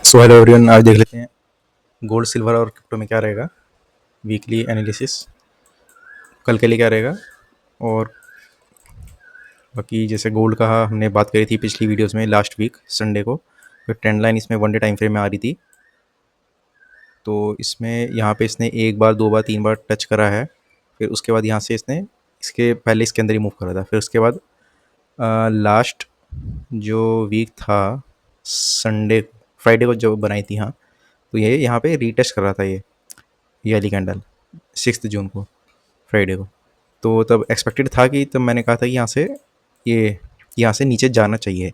So hello everyone, आज देख लेते हैं गोल्ड सिल्वर और क्रिप्टो में क्या रहेगा। वीकली एनालिसिस कल के लिए क्या रहेगा। और बाकी जैसे गोल्ड का हमने बात करी थी पिछली वीडियोस में, लास्ट वीक संडे को तो ट्रेंड लाइन इसमें वन डे टाइम फ्रेम में आ रही थी। तो इसमें यहाँ पे इसने एक बार, दो बार, तीन बार टच करा है। फिर उसके बाद यहाँ से इसने इसके पहले इसके अंदर ही मूव करा था। फिर उसके बाद लास्ट जो वीक था संडे फ्राइडे को जो बनाई थी, हाँ, तो ये यहाँ पे रीटेस्ट कर रहा था ये वाली कैंडल 6 जून को, फ्राइडे को। तो तब एक्सपेक्टेड था कि तब मैंने कहा था कि ये यहाँ से नीचे जाना चाहिए।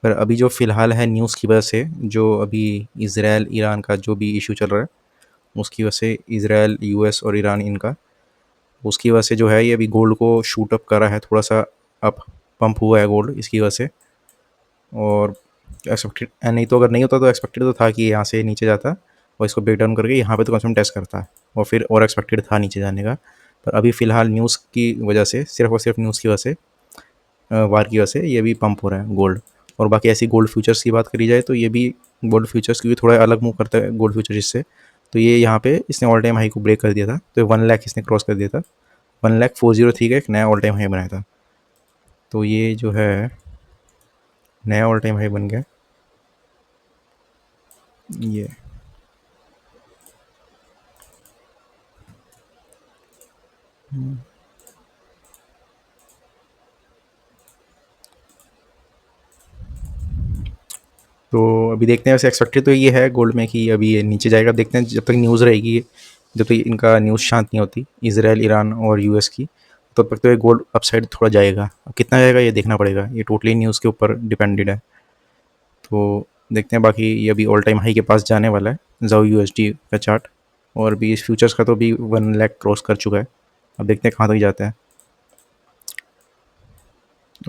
पर अभी जो फ़िलहाल है न्यूज़ की वजह से, जो अभी इसराइल ईरान का जो भी इशू चल रहा है उसकी वजह से, इसराइल यूएस और ईरान इनका, उसकी वजह से जो है ये अभी गोल्ड को शूट अप करा है, थोड़ा सा अप पंप हुआ है गोल्ड इसकी वजह से। और एक्सपेक्टेड नहीं तो, अगर नहीं होता तो एक्सपेक्टेड तो था कि यहाँ से नीचे जाता और इसको ब्रेक डाउन करके यहाँ पे तो कम से कम टेस्ट करता, और एक्सपेक्टेड था नीचे जाने का। पर अभी फ़िलहाल न्यूज़ की वजह से, सिर्फ और सिर्फ न्यूज़ की वजह से, वार की वजह से ये भी पंप हो रहा है गोल्ड। और बाकी ऐसी गोल्ड फ्यूचर्स की बात करी जाए तो ये भी गोल्ड फ्यूचर्स की भी थोड़ा अलग मूव करता है गोल्ड फ्यूचर इससे। तो ये यहाँ पे इसने ऑल टाइम हाई को ब्रेक कर दिया था, तो 1 लाख इसने क्रॉस कर दिया था। 1,04,03 का एक नया ऑल टाइम हाई बनाया था। तो ये जो है नया ऑल टाइम हाई बन गया ये। तो अभी देखते हैं, वैसे एक्सपेक्टेड तो ये है गोल्ड में कि अभी ये नीचे जाएगा। देखते हैं जब तक न्यूज़ रहेगी, जब तक इनका न्यूज़ शांत नहीं होती इसराइल ईरान और यूएस की, तब तक तो ये गोल्ड अपसाइड थोड़ा जाएगा। अब कितना जाएगा ये देखना पड़ेगा, ये टोटली न्यूज़ के ऊपर डिपेंडेड है। तो देखते हैं। बाकी ये अभी ऑल टाइम हाई के पास जाने वाला है जाओ यूएसडी का चार्ट। और भी इस फ्यूचर्स का तो भी 1 लाख क्रॉस कर चुका है। अब देखते हैं कहाँ तक जाता है।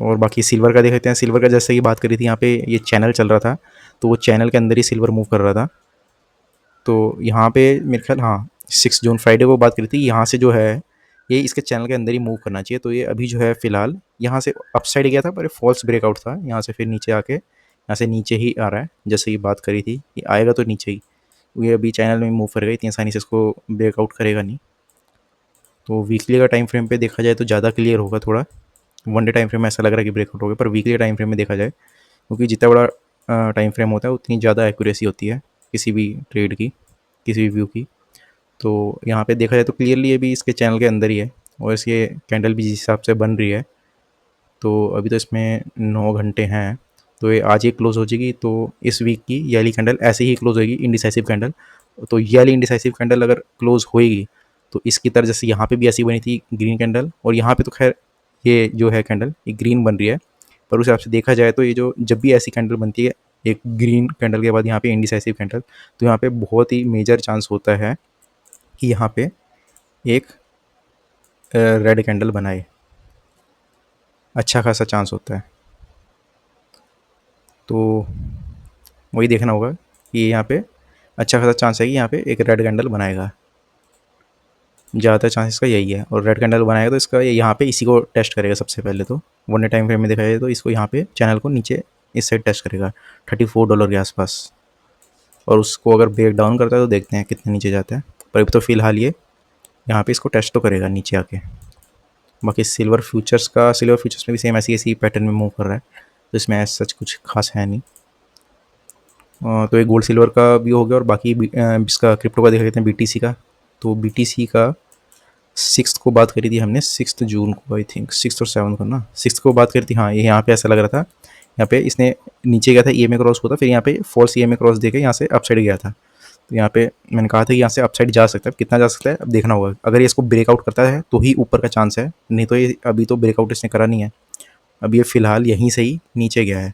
और बाकी सिल्वर का देख लेते हैं। सिल्वर का जैसे कि बात करी थी, यहाँ पे ये चैनल चल रहा था, तो वो चैनल के अंदर ही सिल्वर मूव कर रहा था। तो यहाँ पे मेरे ख्याल, हाँ, 6 जून फ्राइडे को बात करी थी, यहाँ से जो है ये इसके चैनल के अंदर ही मूव करना चाहिए। तो ये अभी जो है फ़िलहाल यहाँ से अपसाइड गया था, पर फॉल्स ब्रेकआउट था। यहाँ से फिर नीचे आके यहाँ से नीचे ही आ रहा है, जैसे कि बात करी थी ये आएगा तो नीचे ही। ये अभी चैनल में मूव करेगा, इतनी आसानी से इसको ब्रेकआउट करेगा नहीं। तो वीकली का टाइम फ्रेम पे देखा जाए तो ज़्यादा क्लियर होगा थोड़ा। वन डे टाइम फ्रेम में ऐसा लग रहा है कि ब्रेकआउट हो गया, पर वीकली टाइम फ्रेम में देखा जाए, क्योंकि जितना बड़ा टाइम फ्रेम होता है उतनी ज़्यादा एक्यूरेसी होती है किसी भी ट्रेड की, किसी भी व्यू की। तो यहाँ पे देखा जाए तो क्लियरली ये भी इसके चैनल के अंदर ही है, और इसके कैंडल भी जिस हिसाब से बन रही है, तो अभी तो इसमें 9 घंटे हैं। तो ये आज ही क्लोज हो जाएगी। तो इस वीक की ये वाली कैंडल ऐसे ही क्लोज होगी, इंडिसाइसिव कैंडल। तो ये वाली इंडिसाइसिव कैंडल अगर क्लोज होएगी तो इसकी तरह, जैसे यहाँ पे भी ऐसी बनी थी ग्रीन कैंडल, और यहाँ पे तो खैर ये जो है कैंडल ये ग्रीन बन रही है, पर उस हिसाब से देखा जाए तो ये जो जब भी ऐसी कैंडल बनती है, एक ग्रीन कैंडल के बाद यहाँ पे इंडिसाइसिव कैंडल, तो यहाँ पे बहुत ही मेजर चांस होता है कि यहाँ पे एक रेड कैंडल बनाए। अच्छा खासा चांस होता है। तो वही देखना होगा कि यहाँ पे अच्छा खासा चांस है कि यहाँ पे एक रेड कैंडल बनाएगा। ज़्यादातर चांस इसका यही है। और रेड कैंडल बनाएगा तो इसका ये यहाँ पे इसी को टेस्ट करेगा सबसे पहले। तो वन डे टाइम फ्रेम में देखा जाए तो इसको यहाँ पे चैनल को नीचे इस साइड टेस्ट करेगा $34 के आसपास। और उसको अगर ब्रेक डाउन करता है तो देखते हैं कितने नीचे जाता है। पर अभी तो फ़िलहाल ये यहाँ पे इसको टेस्ट तो करेगा नीचे आके। बाकी सिल्वर फ्यूचर्स में भी सेम ऐसी ऐसी पैटर्न में मूव कर रहा है, तो इसमें ऐसा सच कुछ खास है नहीं। तो ये गोल्ड सिल्वर का भी हो गया। और बाकी इसका क्रिप्टो का देख लेते हैं, बीटीसी का। तो बीटीसी का 6 को बात करी थी हमने, 6 जून को, आई थिंक 6 और 7 को ना, 6 को बात करी थी। हाँ, ये यहाँ पे ऐसा लग रहा था, यहाँ पे इसने नीचे गया था, ईएमए क्रॉस हुआ था, फिर यहाँ पे फॉल्स ईएमए क्रॉस देके यहाँ से अपसाइड गया था। तो यहाँ पे मैंने कहा था कि यहाँ से अपसाइड जा सकता है। अब कितना जा सकता है अब देखना होगा। अगर ये इसको ब्रेकआउट करता है तो ही ऊपर का चांस है, नहीं तो ये अभी तो ब्रेकआउट इसने करा नहीं है। अब ये फ़िलहाल यहीं से ही नीचे गया है।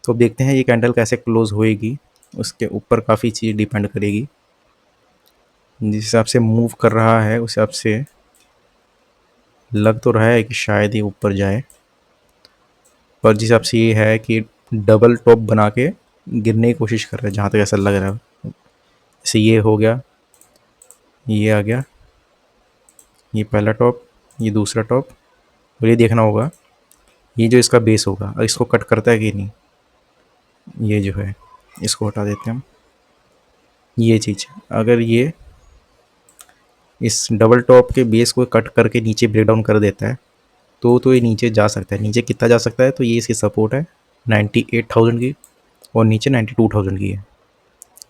तो अब देखते हैं ये कैंडल कैसे क्लोज होएगी, उसके ऊपर काफ़ी चीज़ डिपेंड करेगी। जिस हिसाब से मूव कर रहा है उस हिसाब से लग तो रहा है कि शायद ये ऊपर जाए, पर जिस हिसाब से ये है कि डबल टॉप बना के गिरने की कोशिश कर रहा है, जहाँ तक ऐसा लग रहा है। जैसे ये हो गया, ये आ गया, ये पहला टॉप, ये दूसरा टॉप। और ये देखना होगा ये जो इसका बेस होगा, इसको कट करता है कि नहीं, ये जो है। इसको हटा देते हैं हम। ये चीज़ अगर ये इस डबल टॉप के बेस को कट करके नीचे ब्रेक डाउन कर देता है तो ये नीचे जा सकता है। नीचे कितना जा सकता है, तो ये इसकी सपोर्ट है 98,000 की और नीचे 92,000 की है।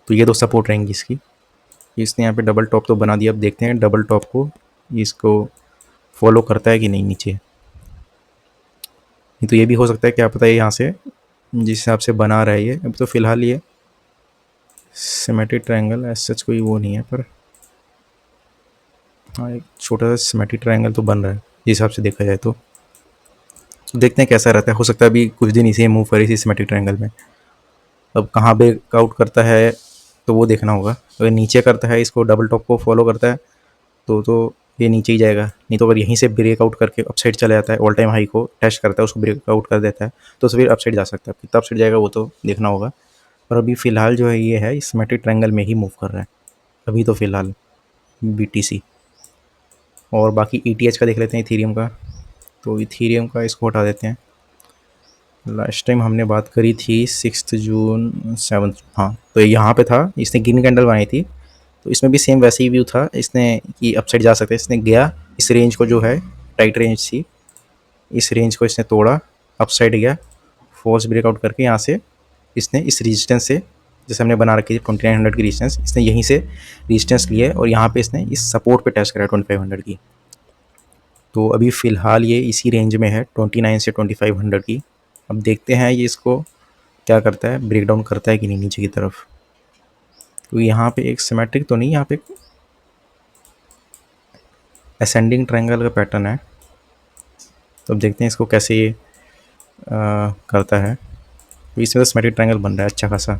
तो ये दो सपोर्ट रहेंगी इसकी। इसने यहाँ पे डबल टॉप तो बना दिया। अब देखते हैं डबल टॉप को इसको फॉलो करता है कि नहीं नीचे। नहीं तो ये भी हो सकता है, क्या पता है यहाँ से जिस हिसाब से बना रहा है ये। अभी तो फ़िलहाल ये सिमेट्रिक ट्रायंगल एज सच कोई वो नहीं है, पर हाँ एक छोटा सा सिमेट्रिक ट्रायंगल तो बन रहा है जिस हिसाब से देखा जाए तो। देखते हैं कैसा रहता है। हो सकता है अभी कुछ दिन इसे मूव करे इसी सिमेट्रिक ट्रायंगल में। अब कहाँ ब्रेकआउट करता है तो वो देखना होगा। अगर नीचे करता है, इसको डबल टॉप को फॉलो करता है तो ये नीचे ही जाएगा। नहीं तो अगर यहीं से ब्रेकआउट करके अपसाइड चला जाता है, ऑल टाइम हाई को टेस्ट करता है, उसको ब्रेकआउट कर देता है, तो फिर अपसाइड जा सकता है। कितना अपसाइड जाएगा वो तो देखना होगा। पर अभी फ़िलहाल जो है ये है सिमेट्रिक ट्रायंगल में ही मूव कर रहा है अभी तो फ़िलहाल BTC। और बाकी ETH का देख लेते हैं, इथीरियम का। तो इथीरियम का इसको हटा देते हैं। लास्ट टाइम हमने बात करी थी 6 जून 7, हाँ तो यहाँ पे था, इसने ग्रीन कैंडल बनाई थी। तो इसमें भी सेम वैसे ही व्यू था इसने कि अपसाइड जा सकते हैं। इसने गया इस रेंज को, जो है टाइट रेंज थी, इस रेंज को इसने तोड़ा, अपसाइड गया, फोर्स ब्रेकआउट करके यहाँ से इसने इस रेजिस्टेंस से, जैसे हमने बना रखी थी 2900 की रेजिस्टेंस, इसने यहीं से रेजिस्टेंस लिया और यहाँ पे इसने इस सपोर्ट पे टेस्ट करा 2500 की। तो अभी फ़िलहाल ये इसी रेंज में है 29 से 2500 की। अब देखते हैं ये इसको क्या करता है, ब्रेक डाउन करता है कि नहीं नीचे की तरफ। तो यहाँ पे एक सिमेट्रिक तो नहीं, यहाँ पे असेंडिंग ट्रायंगल का पैटर्न है। तो अब देखते हैं इसको कैसे ये करता है। तो इसमें तो सिमेट्रिक ट्रायंगल बन रहा है अच्छा खासा।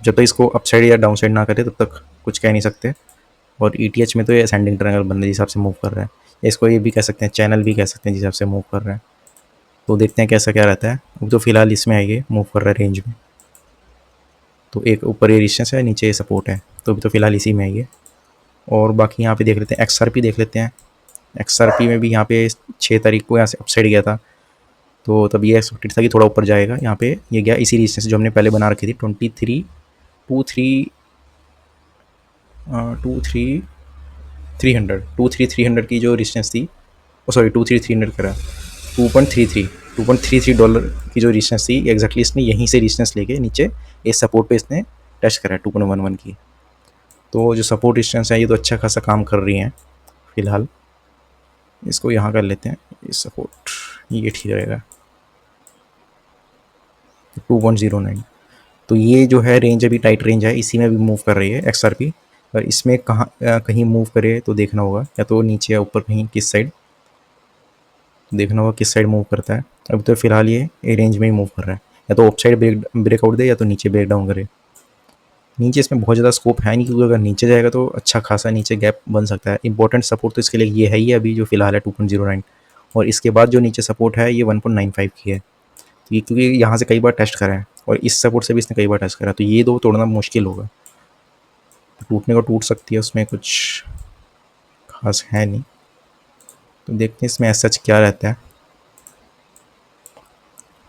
जब तक इसको अप साइड या डाउन साइड ना करे तब तक कुछ कह नहीं सकते। और ETH में तो ये असेंडिंग ट्रायंगल बन रहा है जिस हिसाब से मूव कर रहा है। इसको ये भी कह सकते हैं, चैनल भी कह सकते हैं जिस हिसाब से मूव कर रहा है। तो देखते हैं कैसा क्या रहता है। अब तो फिलहाल इसमें है, ये मूव कर रहा है रेंज में। तो एक ऊपर ये रेजिस्टेंस है, नीचे ये सपोर्ट है, तो अभी तो फिलहाल इसी में है ये। और बाकी यहाँ पे देख लेते हैं XRP देख लेते हैं। XRP में भी यहाँ पे 6 तारीख को यहाँ से अपसाइड गया था, तो तब ये एक्सपेक्टेड था कि थोड़ा ऊपर जाएगा। यहाँ पे ये गया इसी रेजिस्टेंस जो हमने पहले बना रखी थी 23,300 की जो रेजिस्टेंस थी। सॉरी 23,300 करा, 2.33 डॉलर की जो रेजिस्टेंस थी एग्जैक्टली इसने यहीं से रेजिस्टेंस लेके नीचे इस सपोर्ट पे इसने टेस्ट करा 2.11 की। तो जो सपोर्ट रेजिस्टेंस है ये तो अच्छा खासा काम कर रही हैं फ़िलहाल। इसको यहाँ कर लेते हैं, ये सपोर्ट ये ठीक रहेगा 2.09। तो ये जो है रेंज अभी टाइट रेंज है, इसी में भी मूव कर रही है XRP। और इसमें कहाँ कहीं मूव करे तो देखना होगा, या तो नीचे या ऊपर कहीं किस साइड देखना होगा, किस साइड मूव करता है। अभी तो फिलहाल ये रेंज में ही मूव कर रहा है, या तो अप साइड ब्रेकआउट दे या तो नीचे ब्रेक डाउन करे। नीचे इसमें बहुत ज़्यादा स्कोप है नहीं, क्योंकि अगर नीचे जाएगा तो अच्छा खासा नीचे गैप बन सकता है। इंपॉर्टेंट सपोर्ट तो इसके लिए ये है ही अभी जो फिलहाल है 2.09, और इसके बाद जो नीचे सपोर्ट है ये 1.95 की है। तो ये क्योंकि यहाँ से कई बार टेस्ट करा है और इस सपोर्ट से भी इसने कई बार टेस्ट करा, तो ये दो तोड़ना मुश्किल होगा। टूटने को टूट सकती है, उसमें कुछ खास है नहीं। तो देखते हैं इसमें ऐसा सच क्या रहता है।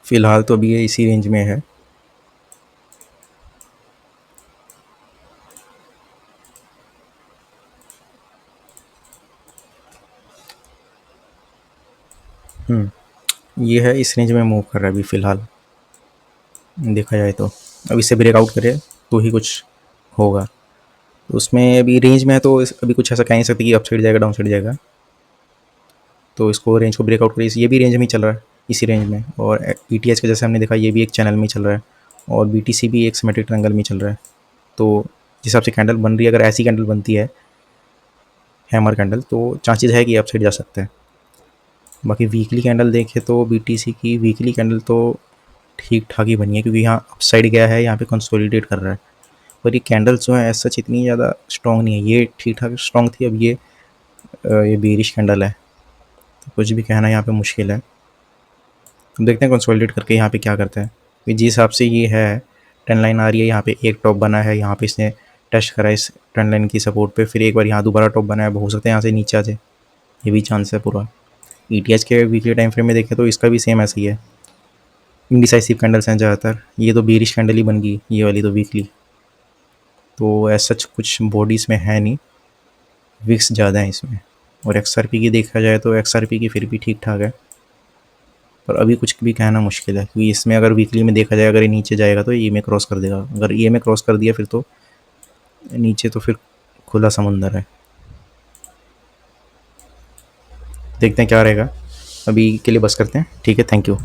फ़िलहाल तो अभी ये इसी रेंज में है। ये है इस रेंज में मूव कर रहा है अभी फ़िलहाल देखा जाए तो। अब इससे ब्रेकआउट करे तो ही कुछ होगा। तो उसमें अभी रेंज में है तो अभी कुछ ऐसा कह नहीं सकते कि अप साइड जाएगा डाउन साइड जाएगा। तो इसको रेंज को ब्रेकआउट करे, ये भी रेंज में ही चल रहा है इसी रेंज में। और ETH का जैसे हमने देखा ये भी एक चैनल में चल रहा है, और BTC भी एक सिमेट्रिक ट्रायंगल में चल रहा है। तो जिस हिसाब से कैंडल बन रही है, अगर ऐसी कैंडल बनती है हैमर कैंडल, तो चांसेस है कि अप साइड जा सकता है। बाकी वीकली कैंडल देखें तो BTC की वीकली कैंडल तो ठीक ठाक ही बनी है, क्योंकि यहाँ अप साइड गया है, यहाँ पे कंसोलिडेट कर रहा है। पर ये कैंडल्स जो है ऐसा इतनी ज़्यादा स्ट्रॉन्ग नहीं है, ये ठीक ठाक स्ट्रॉन्ग थी। अब ये बेरिश कैंडल है, तो कुछ भी कहना यहाँ पे मुश्किल है। हम देखते हैं कंसोलिडेट करके यहाँ पे क्या करता है। कि जिस हिसाब से ये है ट्रेंड लाइन आ रही है, यहाँ पे एक टॉप बना है, यहाँ पे इसने टेस्ट करा इस ट्रेंड लाइन की सपोर्ट पे, फिर एक बार यहाँ दोबारा टॉप बना है। हो सकता है यहाँ से नीचे आ जाए, ये भी चांस है पूरा। ETH के वीकली टाइम फ्रेम में देखें तो इसका भी सेम ऐसा ही है, इंडिसाइसिव कैंडल्स हैं ज़्यादातर। ये तो बेरिश कैंडल ही बन गई, ये वाली तो वीकली। तो ऐसा कुछ बॉडी इसमें है नहीं, विक्स ज़्यादा है इसमें। और XRP की देखा जाए तो XRP की फिर भी ठीक ठाक है, पर अभी कुछ भी कहना मुश्किल है, क्योंकि इसमें अगर वीकली में देखा जाए, अगर ये नीचे जाएगा तो EMA क्रॉस कर देगा। अगर EMA क्रॉस कर दिया फिर तो नीचे तो फिर खुला समुंदर है। देखते हैं क्या रहेगा। अभी के लिए बस करते हैं, ठीक है, थैंक यू।